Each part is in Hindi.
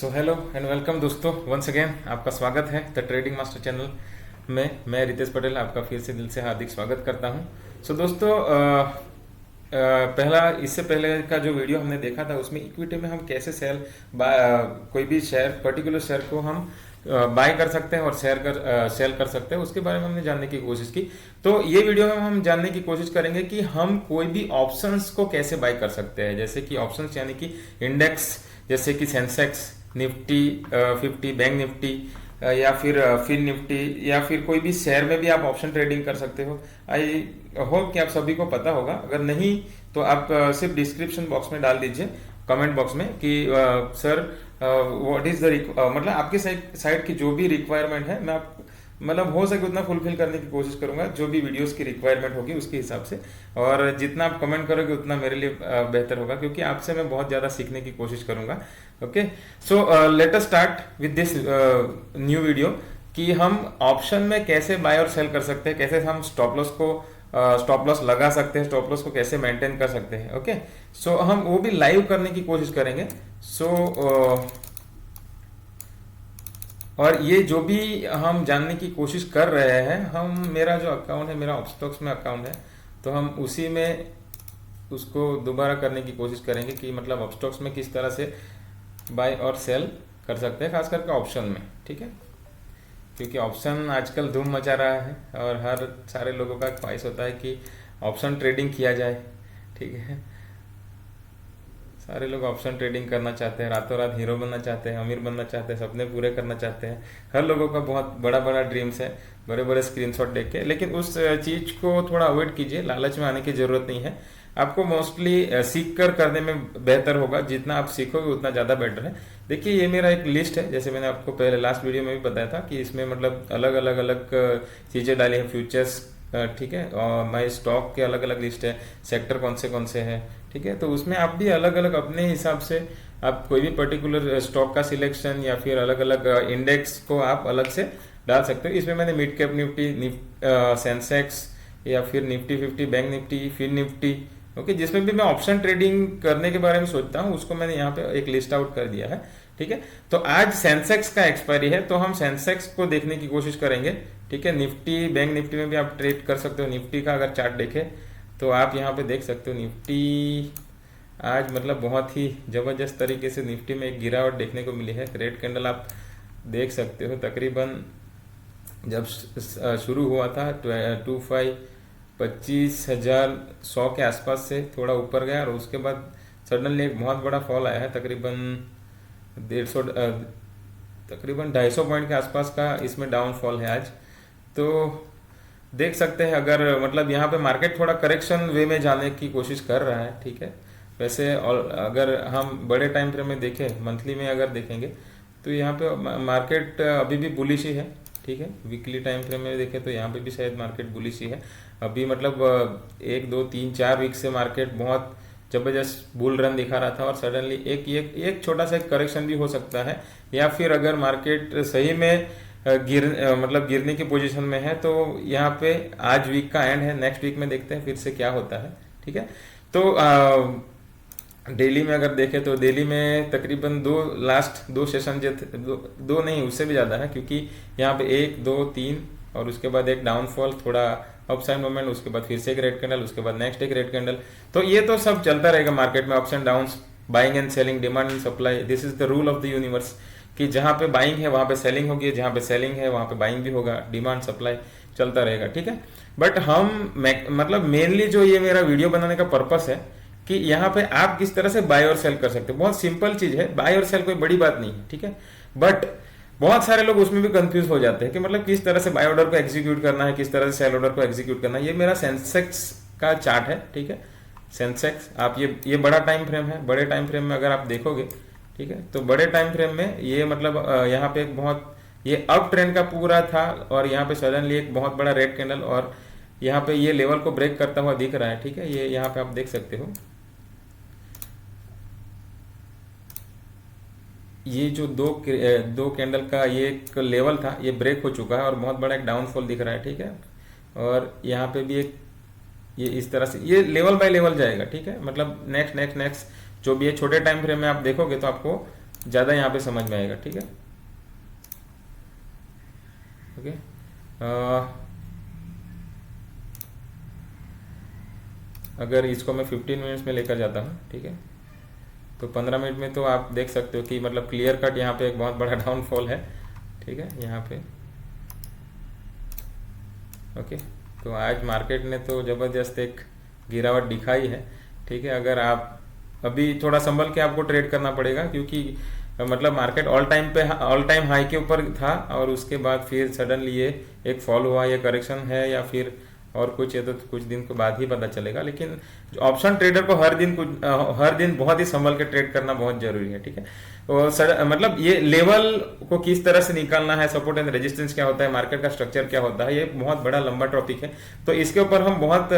सो हेलो एंड वेलकम दोस्तों, वंस अगेन आपका स्वागत है द ट्रेडिंग मास्टर चैनल में। मैं रितेश पटेल आपका फिर से दिल से हार्दिक स्वागत करता हूं। सो दोस्तों, पहला इससे पहले का जो वीडियो हमने देखा था उसमें इक्विटी में हम कैसे कोई भी शेयर पर्टिकुलर शेयर को हम बाय कर सकते हैं और सेल कर सकते हैं, उसके बारे में हमने जानने की कोशिश की। तो ये वीडियो में हम जानने की कोशिश करेंगे कि हम कोई भी ऑप्शंस को कैसे बाय कर सकते हैं, जैसे कि ऑप्शंस यानी कि इंडेक्स, जैसे कि सेंसेक्स, निफ्टी 50, बैंक निफ्टी, या फिर फिन निफ्टी, या फिर कोई भी शेयर में भी आप ऑप्शन ट्रेडिंग कर सकते हो। आई होप कि आप सभी को पता होगा। अगर नहीं तो आप सिर्फ डिस्क्रिप्शन बॉक्स में डाल दीजिए, कमेंट बॉक्स में कि सर व्हाट इज द मतलब आपके साइड की जो भी रिक्वायरमेंट है, मैं आप मतलब हो सके उतना फुलफिल करने की कोशिश करूंगा, जो भी वीडियोस की रिक्वायरमेंट होगी उसके हिसाब से। और जितना आप कमेंट करोगे उतना मेरे लिए बेहतर होगा, क्योंकि आपसे मैं बहुत ज़्यादा सीखने की कोशिश करूंगा। Okay, so let us start with this new video कि हम ऑप्शन में कैसे बाय और सेल कर सकते हैं, कैसे हम स्टॉप लॉस लगा सकते हैं, स्टॉप लॉस को कैसे मेंटेन कर सकते हैं। ओके, सो हम वो भी लाइव करने की कोशिश करेंगे। और ये जो भी हम जानने की कोशिश कर रहे हैं, मेरा जो अकाउंट है, मेरा ऑप्स्टॉक्स में अकाउंट है, तो हम उसी में उसको दोबारा करने की कोशिश करेंगे कि मतलब ऑप्स्टॉक्स में किस तरह से बाय और सेल कर सकते हैं, खास करके ऑप्शन में। ठीक है, क्योंकि ऑप्शन आजकल धूम मचा रहा है और हर सारे लोगों का ख्वाहिश होता है कि ऑप्शन ट्रेडिंग किया जाए। ठीक है, सारे लोग ऑप्शन ट्रेडिंग करना चाहते हैं, रातों रात हीरो बनना चाहते हैं, अमीर बनना चाहते हैं, सपने पूरे करना चाहते हैं। हर लोगों का बहुत बड़ा बड़ा ड्रीम्स है, बड़े बड़े स्क्रीनशॉट देख के। लेकिन उस चीज को थोड़ा अवॉइड कीजिए, लालच में आने की जरूरत नहीं है। आपको मोस्टली सीख कर करने में बेहतर होगा, जितना आप सीखोगे उतना ज़्यादा बेटर है। देखिए, ये मेरा एक लिस्ट है, जैसे मैंने आपको पहले लास्ट वीडियो में भी बताया था कि इसमें मतलब अलग अलग अलग चीज़ें डाली हैं, फ्यूचर्स, ठीक है, और माई स्टॉक के अलग अलग लिस्ट है, सेक्टर कौन से हैं। ठीक है, तो उसमें आप भी अलग अलग अपने हिसाब से आप कोई भी पर्टिकुलर स्टॉक का सिलेक्शन या फिर अलग अलग इंडेक्स को आप अलग से डाल सकते हो। इसमें मैंने मिड कैप निफ्टी, सेंसेक्स, या फिर Nifty 50, bank Nifty, fin Nifty, okay, जिसमें भी मैं ऑप्शन ट्रेडिंग करने के बारे में सोचता हूँ, उसको मैंने यहाँ पे एक लिस्ट आउट कर दिया है। ठीक है, तो आज सेंसेक्स का एक्सपायरी है, तो हम सेंसेक्स को देखने की कोशिश करेंगे। ठीक है, निफ्टी, बैंक निफ्टी में भी आप ट्रेड कर सकते हो। निफ्टी का अगर चार्ट देखें तो आप यहाँ पे देख सकते हो, निफ्टी आज मतलब बहुत ही जबरदस्त तरीके से निफ्टी में एक गिरावट देखने को मिली है। रेड कैंडल आप देख सकते हो, तकरीबन जब शुरू हुआ था 25,100 के आसपास से थोड़ा ऊपर गया, और उसके बाद सडनली एक बहुत बड़ा फॉल आया है, तकरीबन 250 पॉइंट के आसपास का इसमें डाउनफॉल है आज। तो देख सकते हैं, अगर मतलब यहाँ पे मार्केट थोड़ा करेक्शन वे में जाने की कोशिश कर रहा है। ठीक है, वैसे और अगर हम बड़े टाइम फ्रेम में देखें, मंथली में अगर देखेंगे तो यहाँ पे मार्केट अभी भी बुलिश ही है। ठीक है, वीकली टाइम फ्रेम में देखें तो यहाँ पे भी शायद मार्केट बुलिश ही है अभी। मतलब 1, 2, 3, 4 वीक से मार्केट बहुत जबरदस्त बुल रन दिखा रहा था, और सडनली एक छोटा सा करेक्शन भी हो सकता है, या फिर अगर मार्केट सही में गिरने की पोजीशन में है, तो यहाँ पे आज वीक का एंड है, नेक्स्ट वीक में देखते हैं फिर से क्या होता है। ठीक है, तो डेली में अगर देखें तो डेली में तकरीबन लास्ट दो सेशन जो थे, दो नहीं उससे भी ज़्यादा है, क्योंकि यहाँ पे 1, 2, 3 और उसके बाद एक डाउनफॉल, थोड़ा अपसाइड मोमेंट, उसके बाद फिर से एक रेड कैंडल, उसके बाद नेक्स्ट एक रेड कैंडल। तो ये तो सब चलता रहेगा मार्केट में, ups and downs, buying and selling, demand and supply. This is the rule of the universe कि जहाँ पे बाइंग है वहाँ पे सेलिंग होगी, जहाँ पे सेलिंग है वहाँ पे बाइंग भी होगा, डिमांड सप्लाई चलता रहेगा। ठीक है, बट मतलब मेनली जो ये मेरा वीडियो बनाने का पर्पस है कि यहाँ पे आप किस तरह से बाय और सेल कर सकते हो। बहुत सिंपल चीज है, बाय और सेल कोई बड़ी बात नहीं है। ठीक है, बट बहुत सारे लोग उसमें भी कंफ्यूज हो जाते हैं कि मतलब किस तरह से बाय ऑर्डर को एग्जीक्यूट करना है, किस तरह से सेल ऑर्डर को एग्जीक्यूट करना है। ये मेरा सेंसेक्स का चार्ट है। ठीक है, सेंसेक्स आप ये बड़ा टाइम फ्रेम है, बड़े टाइम फ्रेम में अगर आप देखोगे, ठीक है, तो बड़े टाइम फ्रेम में ये मतलब यहाँ पे एक बहुत ये अप ट्रेंड का पूरा था, और यहाँ पे सडनली एक बहुत बड़ा रेड कैंडल, और यहाँ पे ये लेवल को ब्रेक करता हुआ दिख रहा है। ठीक है, ये यहाँ पे आप देख सकते हो, ये जो दो कैंडल का ये एक लेवल था, ये ब्रेक हो चुका है और बहुत बड़ा एक डाउनफॉल दिख रहा है। ठीक है, और यहाँ पे भी एक ये इस तरह से ये लेवल बाय लेवल जाएगा। ठीक है, मतलब नेक्स्ट जो भी है छोटे टाइम फ्रेम में आप देखोगे तो आपको ज़्यादा यहाँ पे समझ में आएगा, ठीक है। ओके, अगर इसको मैं 15 मिनट्स में लेकर जाता हूँ, ठीक है, तो 15 मिनट में तो आप देख सकते हो कि मतलब क्लियर कट यहाँ पे एक बहुत बड़ा डाउनफॉल है, ठीक है, यहाँ पे। ओके, तो आज मार्केट ने तो ज़बरदस्त एक गिरावट दिखाई है, ठीक है। अगर आप अभी थोड़ा संभल के आपको ट्रेड करना पड़ेगा, क्योंकि मतलब मार्केट ऑल टाइम हाई के ऊपर था और उसके बाद फिर सडनली ये एक फॉल हुआ, ये करेक्शन है या फिर और कुछ, ये तो कुछ दिन के बाद ही पता चलेगा। लेकिन ऑप्शन ट्रेडर को हर दिन बहुत ही संभल के ट्रेड करना बहुत जरूरी है, ठीक है। और मतलब ये लेवल को किस तरह से निकालना है, सपोर्ट एंड रेजिस्टेंस क्या होता है, मार्केट का स्ट्रक्चर क्या होता है, ये बहुत बड़ा लंबा टॉपिक है। तो इसके ऊपर हम बहुत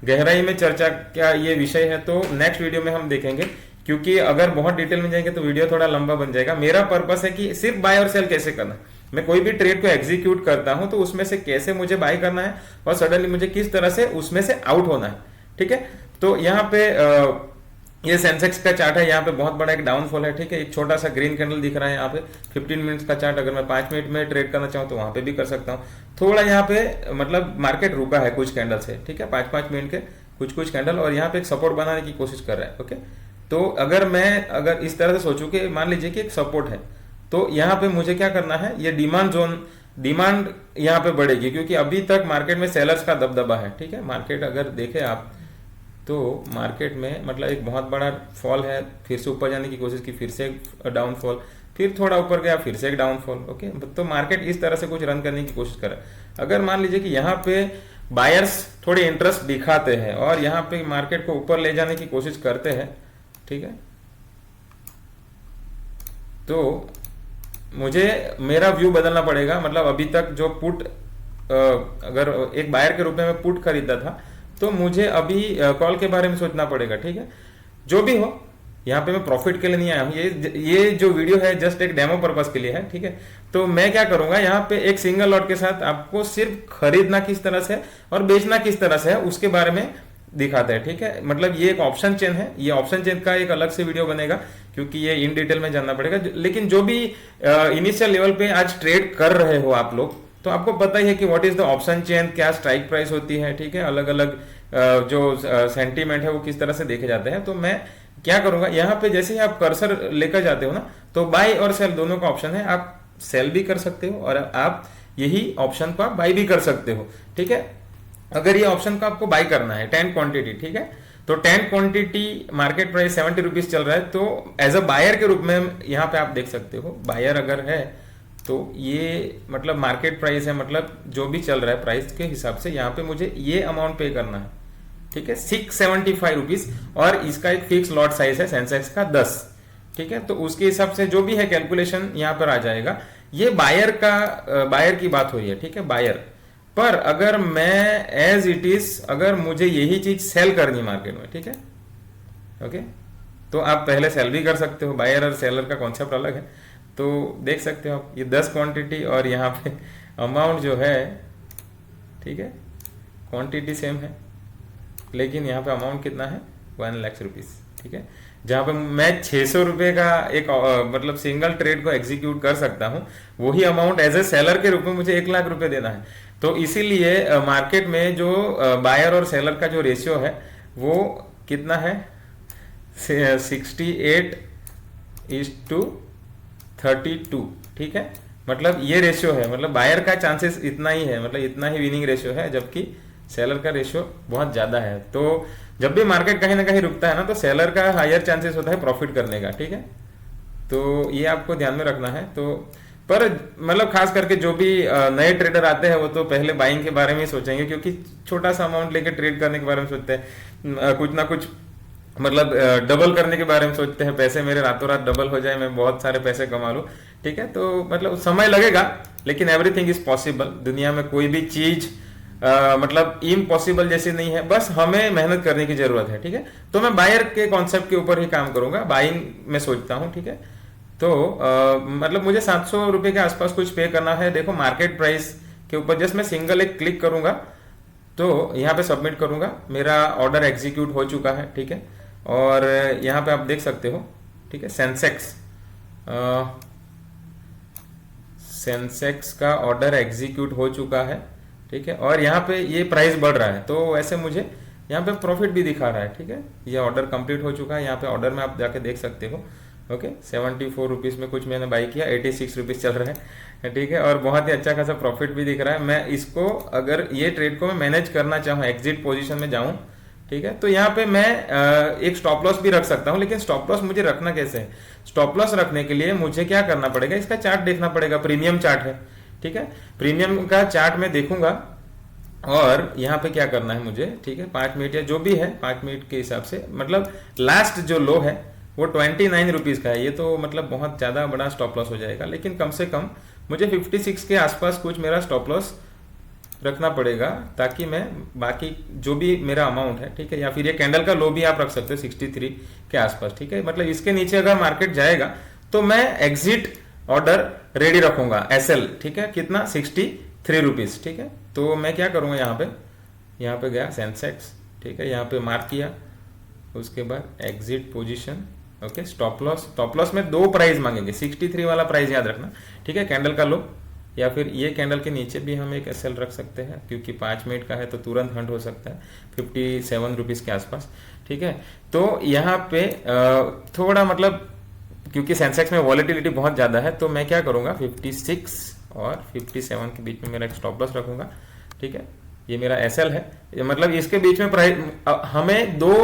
गहराई में चर्चा क्या ये विषय है, तो नेक्स्ट वीडियो में हम देखेंगे, क्योंकि अगर बहुत डिटेल में जाएंगे तो वीडियो थोड़ा लंबा बन जाएगा। मेरा पर्पस है कि सिर्फ बाय और सेल कैसे करना, मैं कोई भी ट्रेड को एग्जीक्यूट करता हूं तो उसमें से कैसे मुझे बाय करना है और सडनली मुझे किस तरह से उसमें से आउट होना है, ठीक है। तो यहाँ पे ये सेंसेक्स का चार्ट है, यहाँ पे बहुत बड़ा एक डाउनफॉल है, ठीक है। एक छोटा सा ग्रीन कैंडल दिख रहा है यहाँ पे 15 मिनट्स का चार्ट। अगर मैं 5 मिनट में ट्रेड करना चाहूँ तो वहां पे भी कर सकता हूँ। थोड़ा यहाँ पे मतलब मार्केट रुका है कुछ कैंडल से, ठीक है, 5-5 मिनट के कुछ कैंडल, और यहाँ पे एक सपोर्ट बनाने की कोशिश कर रहा है। ओके, तो अगर इस तरह से सोचूं कि मान लीजिए कि एक सपोर्ट है, तो यहाँ पे मुझे क्या करना है, ये डिमांड यहाँ पे बढ़ेगी, क्योंकि अभी तक मार्केट में सेलर्स का दबदबा है, ठीक है। मार्केट अगर देखें आप तो मार्केट में मतलब एक बहुत बड़ा फॉल है, फिर से ऊपर जाने की कोशिश की, फिर से एक डाउनफॉल, फिर थोड़ा ऊपर गया, फिर से एक डाउनफॉल। ओके, तो मार्केट इस तरह से कुछ रन करने की कोशिश कर रहा है। अगर मान लीजिए कि यहाँ पे बायर्स थोड़े इंटरेस्ट दिखाते हैं और यहाँ पे मार्केट को ऊपर ले जाने की कोशिश करते हैं, ठीक है, तो मुझे मेरा व्यू बदलना पड़ेगा। मतलब अभी तक जो पुट अगर एक बायर के रूप में मैं पुट खरीदा था, तो मुझे अभी कॉल के बारे में सोचना पड़ेगा, ठीक है। जो भी हो, यहाँ पे मैं प्रॉफिट के लिए नहीं आया हूँ, ये जो वीडियो है जस्ट एक डेमो पर्पस के लिए है, ठीक है। तो मैं क्या करूंगा, यहाँ पे एक सिंगल लॉट के साथ आपको सिर्फ खरीदना किस तरह से और बेचना किस तरह से है उसके बारे में दिखाता है, ठीक है। मतलब ये एक ऑप्शन चेन है, ये ऑप्शन चेन का एक अलग से वीडियो बनेगा, क्योंकि ये इन डिटेल में जानना पड़ेगा। लेकिन जो भी इनिशियल लेवल पे आज ट्रेड कर रहे हो आप लोग, तो आपको पता ही है कि what is the option chain, क्या स्ट्राइक प्राइस होती है, ठीक है। अलग अलग जो सेंटीमेंट है वो किस तरह से देखे जाते हैं। तो मैं क्या करूंगा, यहाँ पे जैसे ही आप कर्सर लेकर जाते हो ना, तो बाय और सेल दोनों का ऑप्शन है। आप सेल भी कर सकते हो और आप यही ऑप्शन को आप बाय भी कर सकते हो, ठीक है। अगर ये ऑप्शन को आपको बाय करना है 10 क्वांटिटी, ठीक है, तो 10 क्वांटिटी मार्केट प्राइस 70 रुपीज चल रहा है, तो एज अ बायर के रूप में यहाँ पे आप देख सकते हो, बायर अगर है तो ये मतलब मार्केट प्राइस है, मतलब जो भी चल रहा है प्राइस के हिसाब से यहाँ पे मुझे ये अमाउंट पे करना है, ठीक है, 675 रुपीज। और इसका एक फिक्स लॉट साइज है सेंसेक्स का 10, ठीक है। तो उसके हिसाब से जो भी है कैलकुलेशन यहाँ पर आ जाएगा। ये बायर की बात हुई है, ठीक है, बायर पर अगर मैं एज इट इज अगर मुझे यही चीज सेल करनी मार्केट में, ठीक है, ओके, तो आप पहले सेल भी कर सकते हो। बायर और सेलर का कॉन्सेप्ट अलग है, तो देख सकते हो आप ये 10 क्वांटिटी और यहाँ पे अमाउंट जो है, ठीक है, क्वांटिटी सेम है लेकिन यहाँ पे अमाउंट कितना है 1 लाख रुपीज, ठीक है। जहां पे मैं 600 रुपए का एक मतलब सिंगल ट्रेड को एग्जीक्यूट कर सकता हूं, वही अमाउंट एज ए सेलर के रूप में मुझे 1 लाख रुपए देना है। तो इसीलिए मार्केट में जो बायर और सेलर का जो रेशियो है वो कितना है, 68:32, ठीक है। मतलब ये रेशियो है, मतलब बायर का चांसेस इतना ही है, मतलब इतना ही विनिंग रेशियो है, जबकि सेलर का रेशियो बहुत ज्यादा है। तो जब भी मार्केट कहीं ना कहीं रुकता है ना, तो सेलर का हायर चांसेस होता है प्रॉफिट करने का, ठीक है। तो ये आपको ध्यान में रखना है। तो पर मतलब खास करके जो भी नए ट्रेडर आते हैं वो तो पहले बाइंग के बारे में ही सोचेंगे, क्योंकि छोटा सा अमाउंट लेके ट्रेड करने के बारे में सोचते हैं, कुछ ना कुछ मतलब डबल करने के बारे में सोचते हैं, पैसे मेरे रातों रात डबल हो जाए, मैं बहुत सारे पैसे कमा लूं, ठीक है। तो मतलब समय लगेगा, लेकिन एवरीथिंग इज पॉसिबल। दुनिया में कोई भी चीज मतलब इम्पॉसिबल जैसी नहीं है, बस हमें मेहनत करने की जरूरत है, ठीक है। तो मैं बायर के कॉन्सेप्ट के ऊपर ही काम करूंगा, बाइंग में सोचता हूं, ठीक है। तो मतलब मुझे 700 रुपए के आसपास कुछ पे करना है। देखो मार्केट प्राइस के ऊपर जस्ट मैं सिंगल एक क्लिक करूंगा, तो यहाँ पे सबमिट करूंगा, मेरा ऑर्डर एग्जीक्यूट हो चुका है, ठीक है। और यहाँ पे आप देख सकते हो, ठीक है, सेंसेक्स सेंसेक्स का ऑर्डर एग्जीक्यूट हो चुका है, ठीक है, और यहाँ पे ये प्राइस बढ़ रहा है, तो वैसे मुझे यहाँ पे प्रॉफिट भी दिखा रहा है, ठीक है। ये ऑर्डर कंप्लीट हो चुका है, यहाँ पे ऑर्डर में आप जाके देख सकते हो। ओके, 74 रुपीज़ में कुछ मैंने बाई किया, 86 रुपीज़ चल रहा है, ठीक है, और बहुत ही अच्छा खासा प्रॉफिट भी दिख रहा है। मैं इसको, अगर ये ट्रेड को मैं मैनेज करना चाहूँ, एग्जिट पोजीशन में जाऊँ, ठीक है, तो यहाँ पे मैं एक स्टॉप लॉस भी रख सकता हूँ। लेकिन स्टॉप लॉस मुझे रखना कैसे है? स्टॉप लॉस रखने के लिए मुझे क्या करना पड़ेगा, इसका चार्ट देखना पड़ेगा। प्रीमियम चार्ट है, ठीक है, प्रीमियम का चार्ट में देखूंगा, और यहाँ पे क्या करना है मुझे, ठीक है, 5 मिनट या जो भी है, 5 मिनट के हिसाब से, मतलब लास्ट जो लो है वो 29 रुपीज़ का है। ये तो मतलब बहुत ज़्यादा बड़ा स्टॉप लॉस हो जाएगा, लेकिन कम से कम मुझे 56 के आसपास कुछ मेरा स्टॉप लॉस रखना पड़ेगा, ताकि मैं बाकी जो भी मेरा अमाउंट है, ठीक है, या फिर ये कैंडल का लो भी आप रख सकते हो 63 के आसपास, ठीक है, मतलब इसके नीचे अगर मार्केट जाएगा तो मैं एग्जिट ऑर्डर रेडी रखूंगा, एसएल, ठीक है, कितना, 63 रुपीज़, ठीक है। तो मैं क्या करूंगा, यहाँ पे गया सेंसेक्स, ठीक है, यहाँ पे मार्क किया, उसके बाद exit position, okay, stop loss में 2 प्राइस मांगेंगे, 63 वाला प्राइस याद रखना, ठीक है, कैंडल का लो, या फिर ये कैंडल के नीचे भी हम एक एसएल रख सकते हैं, क्योंकि 5 मिनट का है तो तुरंत हंट हो सकता है 57 रुपीज़ के आसपास, ठीक है। तो यहाँ पे थोड़ा मतलब, क्योंकि सेंसेक्स में वॉलेटिलिटी बहुत ज़्यादा है, तो मैं क्या करूँगा, 56 और 57 के बीच में मेरा एक स्टॉप लॉस रखूँगा, ठीक है। ये मेरा एसएल है, मतलब इसके बीच में प्राइस, हमें 2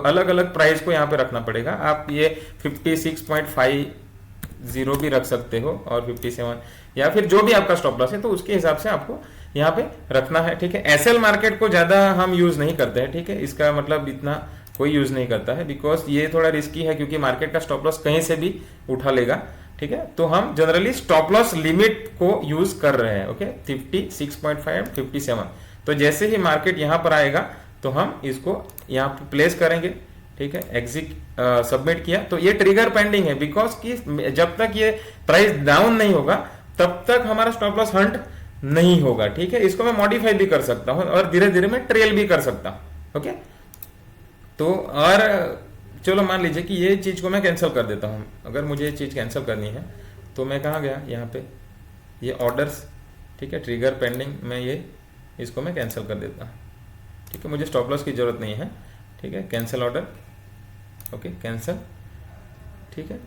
अलग अलग प्राइस को यहाँ पे रखना पड़ेगा। आप ये 56.50 भी रख सकते हो, और 57, या फिर जो भी आपका स्टॉप लॉस है, तो उसके हिसाब से आपको यहाँ पे रखना है, ठीक है। एसएल मार्केट को ज़्यादा हम यूज़ नहीं करते हैं, ठीक है, इसका मतलब इतना कोई यूज़ नहीं करता है, बिकॉज ये थोड़ा रिस्की है, क्योंकि मार्केट का स्टॉप लॉस कहीं से भी उठा लेगा, ठीक है। तो हम जनरली स्टॉप लॉस लिमिट को यूज कर रहे हैं, ओके, 56.5, 57। तो जैसे ही मार्केट यहाँ पर आएगा तो हम इसको यहाँ पे प्लेस करेंगे, ठीक है, एग्जिट सबमिट किया, तो ये ट्रिगर पेंडिंग है, बिकॉज कि जब तक ये प्राइस डाउन नहीं होगा तब तक हमारा स्टॉप लॉस हंट नहीं होगा, ठीक है। इसको मैं मॉडिफाई भी कर सकता हूँ, और धीरे धीरे मैं ट्रेल भी कर सकता हूँ, ओके। तो और चलो मान लीजिए कि ये चीज़ को मैं कैंसिल कर देता हूँ। अगर मुझे ये चीज़ कैंसिल करनी है तो मैं कहाँ गया, यहाँ पे ये ऑर्डर्स, ठीक है, ट्रिगर पेंडिंग, मैं ये इसको मैं कैंसिल कर देता हूँ, ठीक है, मुझे स्टॉप लॉस की ज़रूरत नहीं है, ठीक है, कैंसिल ऑर्डर, ओके, कैंसिल, ठीक है,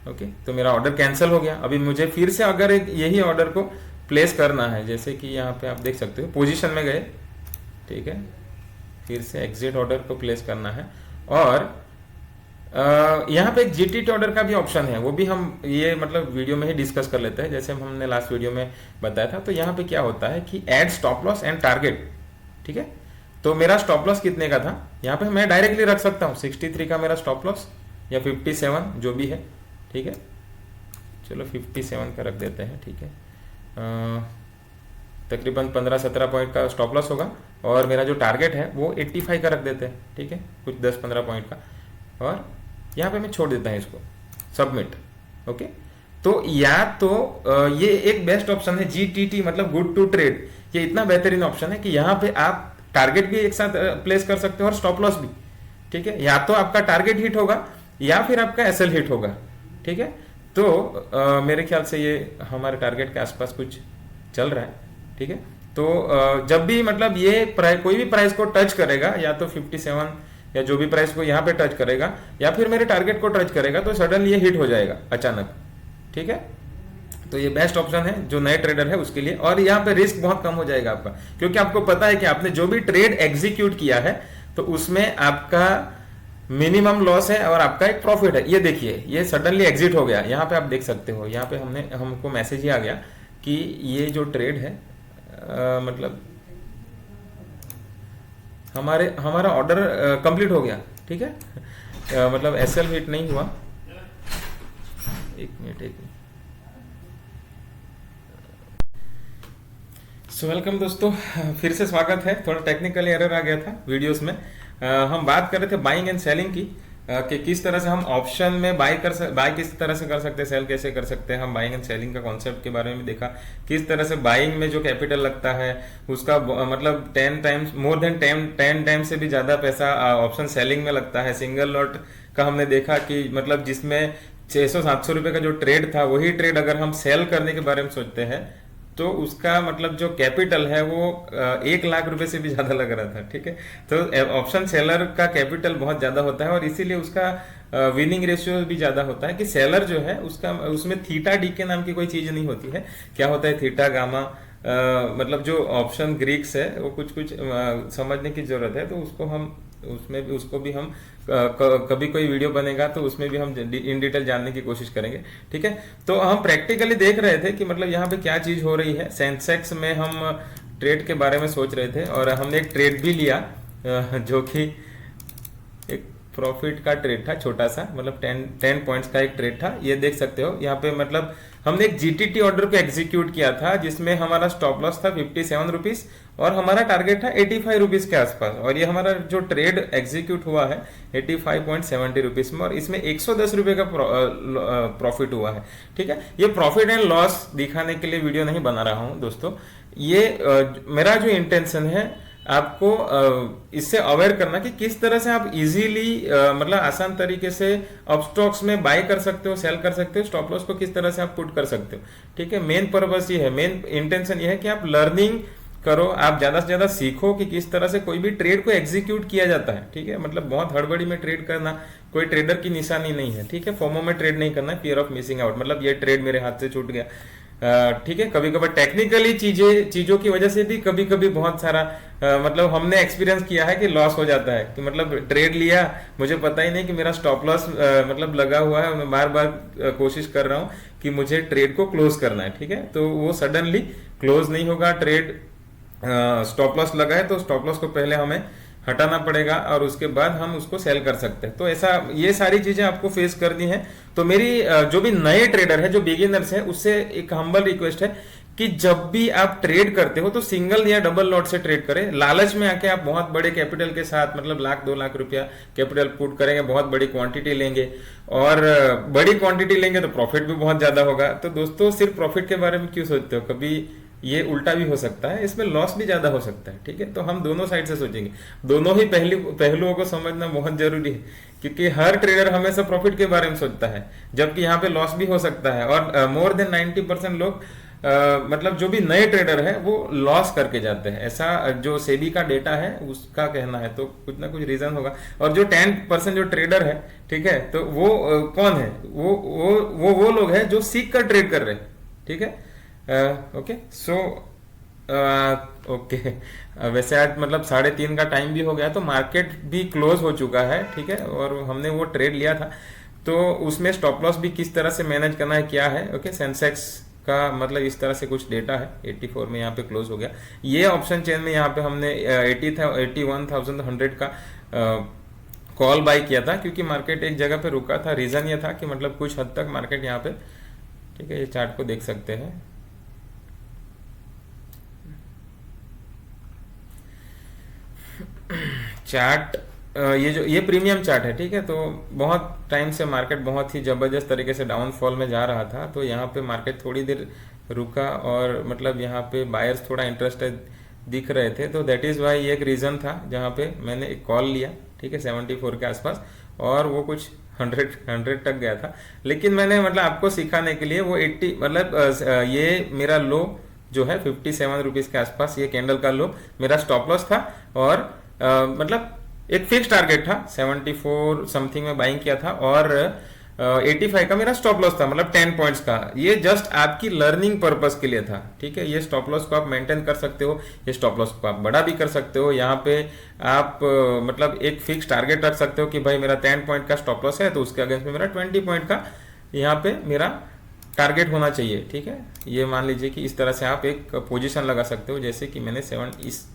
ओके। तो मेरा ऑर्डर कैंसिल हो गया। अभी मुझे फिर से अगर यही ऑर्डर को प्लेस करना है, जैसे कि यहाँ पे आप देख सकते हो, पोजीशन में गए, ठीक है, फिर से एग्जिट ऑर्डर को प्लेस करना है, और यहाँ पे एक जीटीटी ऑर्डर का भी ऑप्शन है, वो भी हम ये मतलब वीडियो में ही डिस्कस कर लेते हैं, जैसे हमने लास्ट वीडियो में बताया था। तो यहाँ पे क्या होता है कि add stop loss and target, ठीक है। तो मेरा स्टॉप लॉस कितने का था, यहाँ पे मैं डायरेक्टली रख सकता हूँ 63 का मेरा स्टॉप लॉस, या 57 जो भी है, ठीक है, चलो 57 का रख देते हैं, ठीक है। तकरीबन 15-17 पॉइंट का स्टॉप लॉस होगा, और मेरा जो टारगेट है वो 85 का रख देते हैं, ठीक है, कुछ 10-15 पॉइंट का, और यहाँ पे मैं छोड़ देता हूँ इसको, सबमिट, ओके। तो या तो ये एक बेस्ट ऑप्शन है जीटीटी, मतलब गुड टू ट्रेड। ये इतना बेहतरीन ऑप्शन है कि यहाँ पे आप टारगेट भी एक साथ प्लेस कर सकते हो और स्टॉप लॉस भी, ठीक है। या तो आपका टारगेट हिट होगा या फिर आपका एसएल हिट होगा, ठीक है। तो मेरे ख्याल से ये हमारे टारगेट के आसपास कुछ चल रहा है, ठीक है। तो जब भी मतलब ये कोई भी प्राइस को टच करेगा, या तो 57 या जो भी प्राइस को यहाँ पे टच करेगा, या फिर मेरे टारगेट को टच करेगा, तो सडनली ये हिट हो जाएगा अचानक, ठीक है। तो ये बेस्ट ऑप्शन है जो नए ट्रेडर है उसके लिए, और यहाँ पे रिस्क बहुत कम हो जाएगा आपका, क्योंकि आपको पता है कि आपने जो भी ट्रेड एग्जीक्यूट किया है तो उसमें आपका मिनिमम लॉस है और आपका एक प्रॉफिट है। ये देखिए, ये सडनली एग्जिट हो गया, यहाँ पे आप देख सकते हो, यहाँ पे हमको मैसेज ही आ गया कि ये जो ट्रेड है मतलब हमारा ऑर्डर कंप्लीट हो गया, ठीक है, मतलब एसएल हिट नहीं हुआ। एक मिनट। सो वेलकम दोस्तों, फिर से स्वागत है। थोड़ा टेक्निकल एरर आ गया था वीडियोस में। हम बात कर रहे थे बाइंग एंड सेलिंग की, कि किस तरह से हम ऑप्शन में बाय किस तरह से कर सकते हैं, सेल कैसे कर सकते हैं। हम बाइंग एंड सेलिंग का कॉन्सेप्ट के बारे में देखा, किस तरह से बाइंग में जो कैपिटल लगता है उसका मतलब 10 टाइम्स, मोर देन 10 टाइम्स से भी ज्यादा पैसा ऑप्शन सेलिंग में लगता है। सिंगल लॉट का हमने देखा कि मतलब जिसमें 600-700 रुपए का जो ट्रेड था, वही ट्रेड अगर हम सेल करने के बारे में सोचते हैं तो उसका मतलब जो कैपिटल है वो 1 लाख रुपए से भी ज्यादा लग रहा था, ठीक है। तो ऑप्शन सेलर का कैपिटल बहुत ज्यादा होता है और इसीलिए उसका विनिंग रेशियो भी ज्यादा होता है कि सेलर जो है उसका उसमें थीटा डी के नाम की कोई चीज नहीं होती है। क्या होता है थीटा गामा, मतलब जो ऑप्शन ग्रीक्स है वो कुछ कुछ समझने की जरूरत है, तो उसको हम उसमें भी उसको भी हम कभी कोई वीडियो बनेगा तो उसमें भी हम इन डिटेल जानने की कोशिश करेंगे, ठीक है। तो हम प्रैक्टिकली देख रहे थे कि मतलब यहाँ पे क्या चीज हो रही है। सेंसेक्स में हम ट्रेड के बारे में सोच रहे थे और हमने एक ट्रेड भी लिया जो कि एक प्रॉफिट का ट्रेड था, छोटा सा, मतलब 10 पॉइंट्स का एक ट्रेड था। ये देख सकते हो यहाँ पे, मतलब हमने एक जीटीटी ऑर्डर को एग्जीक्यूट किया था जिसमें हमारा स्टॉप लॉस था 57 रुपीज और हमारा टारगेट था 85 रुपीज के आसपास। और ये हमारा जो ट्रेड एग्जीक्यूट हुआ है 85.70 रुपीज में और इसमें 110 रुपए का प्रॉफिट हुआ है, ठीक है। ये प्रॉफिट एंड लॉस दिखाने के लिए वीडियो नहीं बना रहा हूं दोस्तों। ये मेरा जो इंटेंशन है आपको इससे अवेयर करना कि किस तरह से आप इजीली मतलब आसान तरीके से अप स्टॉक्स में बाय कर सकते हो, सेल कर सकते हो, स्टॉप लॉस को किस तरह से आप पुट कर सकते हो, ठीक है। मेन पर्पस ये है, मेन इंटेंशन ये है कि आप लर्निंग करो, आप ज्यादा से ज्यादा सीखो कि किस तरह से कोई भी ट्रेड को एग्जीक्यूट किया जाता है, ठीक है। मतलब बहुत हड़बड़ी में ट्रेड करना कोई ट्रेडर की निशानी नहीं है, ठीक है। फोमो में ट्रेड नहीं करना, फियर ऑफ मिसिंग आउट, मतलब ये ट्रेड मेरे हाथ से छूट गया, ठीक है। कभी कभी टेक्निकली चीजों की वजह से भी कभी कभी बहुत सारा मतलब हमने एक्सपीरियंस किया है कि लॉस हो जाता है कि मतलब ट्रेड लिया, मुझे पता ही नहीं कि मेरा स्टॉप लॉस मतलब लगा हुआ है, मैं बार बार कोशिश कर रहा हूँ कि मुझे ट्रेड को क्लोज करना है, ठीक है। तो वो सडनली क्लोज नहीं होगा ट्रेड। स्टॉप लॉस लगा है तो स्टॉप लॉस को पहले हमें हटाना पड़ेगा और उसके बाद हम उसको सेल कर सकते हैं। तो ऐसा ये सारी चीजें आपको फेस करनी है। तो मेरी जो भी नए ट्रेडर है, जो बिगिनर्स है, उससे एक हम्बल रिक्वेस्ट है कि जब भी आप ट्रेड करते हो तो सिंगल या डबल लॉट से ट्रेड करें। लालच में आके आप बहुत बड़े कैपिटल के साथ मतलब 1-2 लाख रुपया कैपिटल पुट करेंगे, बहुत बड़ी क्वांटिटी लेंगे और बड़ी क्वांटिटी लेंगे तो प्रॉफिट भी बहुत ज्यादा होगा। तो दोस्तों सिर्फ प्रॉफिट के बारे में क्यों सोचते हो, कभी ये उल्टा भी हो सकता है, इसमें लॉस भी ज्यादा हो सकता है, ठीक है। तो हम दोनों साइड से सोचेंगे, दोनों ही पहलुओं को समझना बहुत जरूरी है क्योंकि हर ट्रेडर हमेशा प्रॉफिट के बारे में सोचता है जबकि यहाँ पे लॉस भी हो सकता है। और मोर देन 90% लोग मतलब जो भी नए ट्रेडर है वो लॉस करके जाते हैं, ऐसा जो सेबी का डेटा है उसका कहना है। तो कुछ ना कुछ रीजन होगा। और जो 10% जो ट्रेडर है, ठीक है, तो वो कौन है, वो लोग हैं जो सीख कर ट्रेड कर रहे हैं, ठीक है। ओके सो ओके, वैसे आज मतलब 3:30 का टाइम भी हो गया तो मार्केट भी क्लोज हो चुका है, ठीक है। और हमने वो ट्रेड लिया था तो उसमें स्टॉप लॉस भी किस तरह से मैनेज करना है क्या है। ओके, सेंसेक्स का मतलब इस तरह से कुछ डेटा है, 84 में यहाँ पे क्लोज हो गया। ये ऑप्शन चेन में यहाँ पे हमने 81,100 का कॉल बाय किया था क्योंकि मार्केट एक जगह पे रुका था। रीजन ये था कि मतलब कुछ हद तक मार्केट यहाँ पे, ठीक है, ये चार्ट को देख सकते हैं, चार्ट ये प्रीमियम चार्ट है, ठीक है। तो बहुत टाइम से मार्केट बहुत ही जबरदस्त तरीके से डाउनफॉल में जा रहा था, तो यहाँ पे मार्केट थोड़ी देर रुका और मतलब यहाँ पे बायर्स थोड़ा इंटरेस्टेड दिख रहे थे। तो दैट इज वाई ये एक रीजन था जहाँ पे मैंने एक कॉल लिया, ठीक है, 74 के आसपास, और वो कुछ 100 तक गया था। लेकिन मैंने मतलब आपको सिखाने के लिए वो 80 मतलब ये मेरा लो जो है 57 रुपीज के आसपास, ये कैंडल का लो मेरा स्टॉप लॉस था और मतलब एक फिक्स टारगेट था 74 समथिंग में बाइंग किया था और 85 का मेरा स्टॉप लॉस था, मतलब 10 पॉइंट्स का। ये जस्ट आपकी लर्निंग पर्पस के लिए था, ठीक है। ये स्टॉप लॉस को आप मेंटेन कर सकते हो, ये स्टॉप लॉस को आप बड़ा भी कर सकते हो। यहाँ पे आप मतलब एक फिक्स टारगेट रख सकते हो कि भाई मेरा 10 पॉइंट का स्टॉप लॉस है तो उसके अगेंस्ट में मेरा 20 पॉइंट का यहाँ पे मेरा टारगेट होना चाहिए, ठीक है। ये मान लीजिए कि इस तरह से आप एक पोजीशन लगा सकते हो, जैसे कि मैंने 7 इस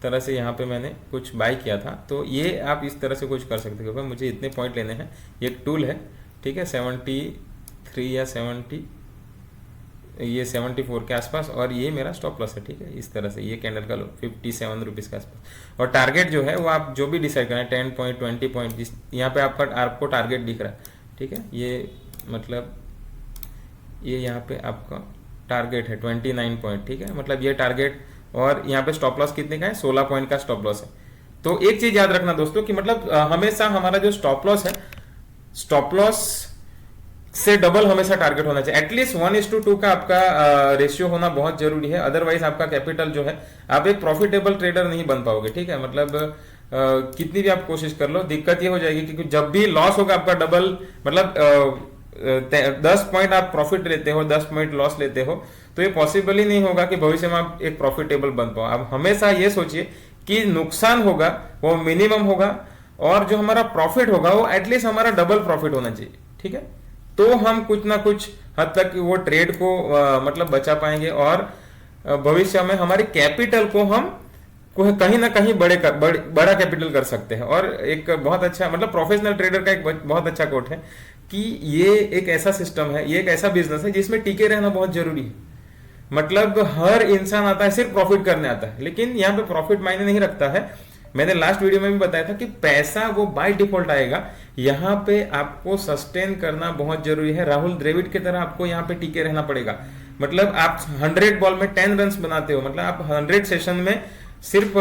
तरह से यहाँ पे मैंने कुछ बाय किया था। तो ये आप इस तरह से कुछ कर सकते हो, मुझे इतने पॉइंट लेने हैं। ये एक टूल है, ठीक है, 73 या 70, ये 74 के आसपास और ये मेरा स्टॉप लॉस है, ठीक है। इस तरह से ये कैंडल का लो 57 रुपीज के आसपास। और टारगेट जो है वो आप जो भी डिसाइड करें, 10 पॉइंट 20 पॉइंट, यहाँ पे आपको टारगेट दिख रहा है, ठीक है। ये मतलब ये यहाँ पे आपका टारगेट है 29 पॉइंट, ठीक है, मतलब ये टारगेट। और यहाँ पे स्टॉप लॉस कितने का है, 16 पॉइंट का स्टॉप लॉस है। तो एक चीज याद रखना दोस्तों कि मतलब हमेशा हमारा जो स्टॉप लॉस है, स्टॉप लॉस से डबल हमेशा टारगेट होना चाहिए। एटलीस्ट 1:2 का आपका रेशियो होना बहुत जरूरी है, अदरवाइज आपका कैपिटल जो है, आप एक प्रॉफिटेबल ट्रेडर नहीं बन पाओगे, ठीक है। मतलब कितनी भी आप कोशिश कर लो, दिक्कत ये हो जाएगी क्योंकि जब भी लॉस होगा आपका डबल, मतलब 10 पॉइंट आप प्रॉफिट लेते हो, 10 पॉइंट लॉस लेते हो, तो ये पॉसिबल ही नहीं होगा कि भविष्य में आप एक प्रॉफिटेबल बन पाओ। आप हमेशा ये सोचिए कि नुकसान होगा वो मिनिमम होगा, और जो हमारा प्रॉफिट होगा वो एटलीस्ट हमारा डबल प्रॉफिट होना चाहिए, ठीक है। तो हम कुछ ना कुछ हद तक वो ट्रेड को मतलब बचा पाएंगे, और भविष्य में हमारे कैपिटल को हम कहीं ना कहीं बड़ा कैपिटल कर सकते हैं। और एक बहुत अच्छा, मतलब प्रोफेशनल ट्रेडर का एक बहुत अच्छा कोट है कि ये एक ऐसा सिस्टम है, ये एक ऐसा बिजनेस है जिसमें टिके रहना बहुत जरूरी है। मतलब हर इंसान आता है सिर्फ प्रॉफिट करने आता है, लेकिन यहाँ पे प्रॉफिट मायने नहीं रखता है। मैंने लास्ट वीडियो में भी बताया था कि पैसा वो बाय डिफॉल्ट आएगा, यहाँ पे आपको सस्टेन करना बहुत जरूरी है। राहुल द्रविड़ की तरह आपको यहाँ पे टिके रहना पड़ेगा। मतलब आप 100 बॉल में 10 रन बनाते हो, मतलब आप 100 सेशन में सिर्फ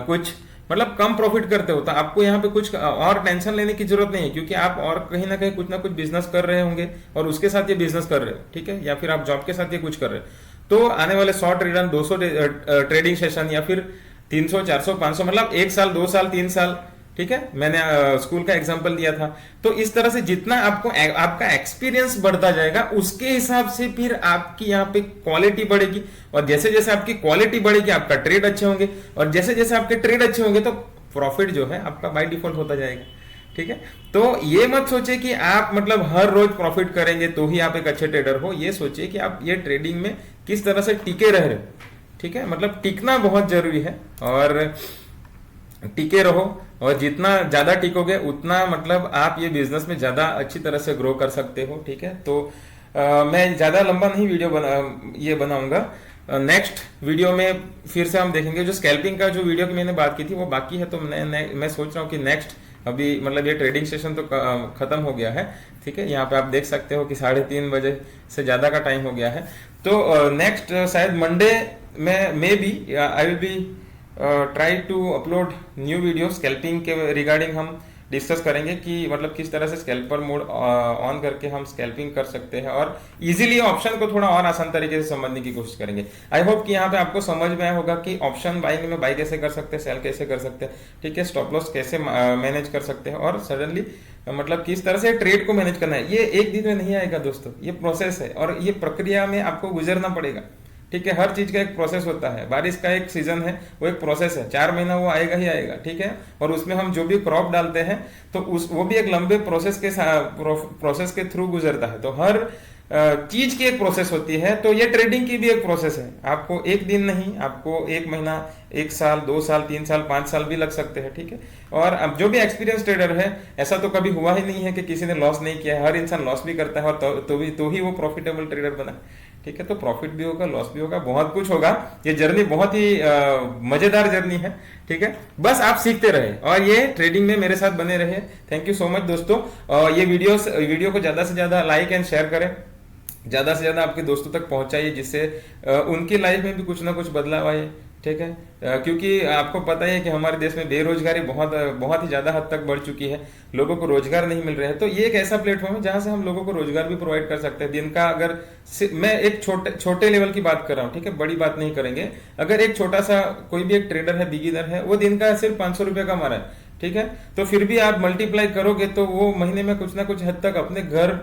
कुछ मतलब कम प्रॉफिट करते हो, तो आपको यहाँ पे कुछ और टेंशन लेने की जरूरत नहीं है, क्योंकि आप और कहीं ना कहीं कुछ ना कुछ बिजनेस कर रहे होंगे और उसके साथ ये बिजनेस कर रहे हो, ठीक है, या फिर आप जॉब के साथ ये कुछ कर रहे हो। तो आने वाले 100 ट्रेडर, 200 ट्रेडिंग सेशन, या फिर 300, 400, 500, मतलब 1 साल, 2 साल, 3 साल, ठीक है, मैंने स्कूल का एग्जांपल दिया था। तो इस तरह से जितना आपको आपका एक्सपीरियंस बढ़ता जाएगा, उसके हिसाब से फिर आपकी यहाँ पे क्वालिटी बढ़ेगी, और जैसे जैसे आपकी क्वालिटी बढ़ेगी आपका ट्रेड अच्छे होंगे, और जैसे जैसे आपके ट्रेड अच्छे होंगे तो प्रॉफिट जो है आपका बाय डिफॉल्ट होता जाएगा, ठीक है। तो ये मत सोचे कि आप मतलब हर रोज प्रॉफिट करेंगे तो ही आप एक अच्छे ट्रेडर हो। ये सोचिए कि आप ये ट्रेडिंग में किस तरह से टिके रह रहे हो, ठीक है। मतलब टिकना बहुत जरूरी है, और टिके रहो, और जितना ज्यादा टिकोगे उतना मतलब आप ये बिजनेस में ज्यादा अच्छी तरह से ग्रो कर सकते हो, ठीक है। तो मैं ज्यादा लंबा नहीं वीडियो बनाऊंगा। नेक्स्ट वीडियो में फिर से हम देखेंगे। जो स्कैल्पिंग का जो वीडियो की मैंने बात की थी वो बाकी है, तो मैं सोच रहा हूँ कि नेक्स्ट, अभी मतलब ये ट्रेडिंग सेशन तो खत्म हो गया है, ठीक है। यहाँ पे आप देख सकते हो कि 3:30 बजे से ज्यादा का टाइम हो गया है। तो नेक्स्ट शायद मंडे में maybe I will be try to upload new video scalping के रिगार्डिंग। हम डिस्कस करेंगे कि मतलब किस तरह से स्कैल्पर मोड ऑन करके हम स्कैल्पिंग कर सकते हैं, और इजीली ऑप्शन को थोड़ा और आसान तरीके से समझने की कोशिश करेंगे। आई होप कि यहाँ पे आपको समझ में आया होगा कि ऑप्शन बाइंग में बाई कैसे कर सकते हैं, सेल कैसे कर सकते हैं, ठीक है, स्टॉप लॉस कैसे मैनेज कर सकते हैं, और सडनली मतलब किस तरह से ट्रेड को मैनेज करना है। ये एक दिन में नहीं आएगा दोस्तों, ये प्रोसेस है, और ये प्रक्रिया में आपको गुजरना पड़ेगा, ठीक है। हर चीज का एक प्रोसेस होता है। बारिश का एक सीजन है, वो एक प्रोसेस है, 4 महीना वो आएगा ही आएगा, ठीक है। और उसमें हम जो भी क्रॉप डालते हैं तो वो भी एक लंबे प्रोसेस के थ्रू गुजरता है। तो हर चीज की एक प्रोसेस होती है, तो ये ट्रेडिंग की भी एक प्रोसेस है। आपको एक दिन नहीं, आपको 1 महीना, 1 साल, 2 साल, 3 साल, 5 साल भी लग सकते हैं, ठीक है। और अब जो भी एक्सपीरियंस ट्रेडर है, ऐसा तो कभी हुआ ही नहीं है कि किसी ने लॉस नहीं किया है। हर इंसान लॉस भी करता है, और तो ही वो प्रॉफिटेबल ट्रेडर बना, ठीक है। तो प्रॉफिट भी होगा, लॉस भी होगा, बहुत कुछ होगा। ये जर्नी बहुत ही मजेदार जर्नी है, ठीक है। बस आप सीखते रहे और ये ट्रेडिंग में मेरे साथ बने रहे। थैंक यू सो मच दोस्तों। ये वीडियो को ज्यादा से ज्यादा लाइक एंड शेयर करें, ज्यादा से ज्यादा आपके दोस्तों तक पहुंचाइए, जिससे उनकी लाइफ में भी कुछ ना कुछ बदलाव आए, ठीक है। क्योंकि आपको पता ही है कि हमारे देश में बेरोजगारी बहुत ही ज्यादा हद तक बढ़ चुकी है, लोगों को रोजगार नहीं मिल रहे हैं। तो ये एक ऐसा प्लेटफॉर्म है जहां से हम लोगों को रोजगार भी प्रोवाइड कर सकते हैं। दिन का अगर मैं एक छोटे लेवल की बात कर रहा हूँ, ठीक है, बड़ी बात नहीं करेंगे। अगर एक छोटा सा कोई भी एक ट्रेडर है, बिगिनर है, वो दिन का सिर्फ 500 रुपए कमा रहा है, ठीक है, तो फिर भी आप मल्टीप्लाई करोगे तो वो महीने में कुछ ना कुछ हद तक अपने घर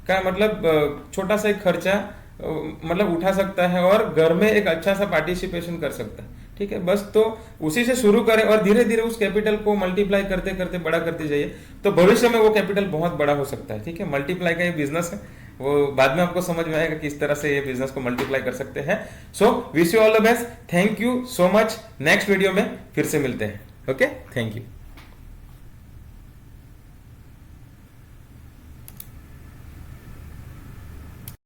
का मतलब छोटा सा एक खर्चा मतलब उठा सकता है, और घर में एक अच्छा सा पार्टिसिपेशन कर सकता है, ठीक है। बस तो उसी से शुरू करें, और धीरे धीरे उस कैपिटल को मल्टीप्लाई करते करते बड़ा करते जाइए, तो भविष्य में वो कैपिटल बहुत बड़ा हो सकता है, ठीक है। मल्टीप्लाई का ये बिजनेस है, वो बाद में आपको समझ में आएगा किस तरह से ये बिजनेस को मल्टीप्लाई कर सकते हैं। So wish you all the best, thank you so much. Next video में फिर से मिलते हैं, ओके, थैंक यू।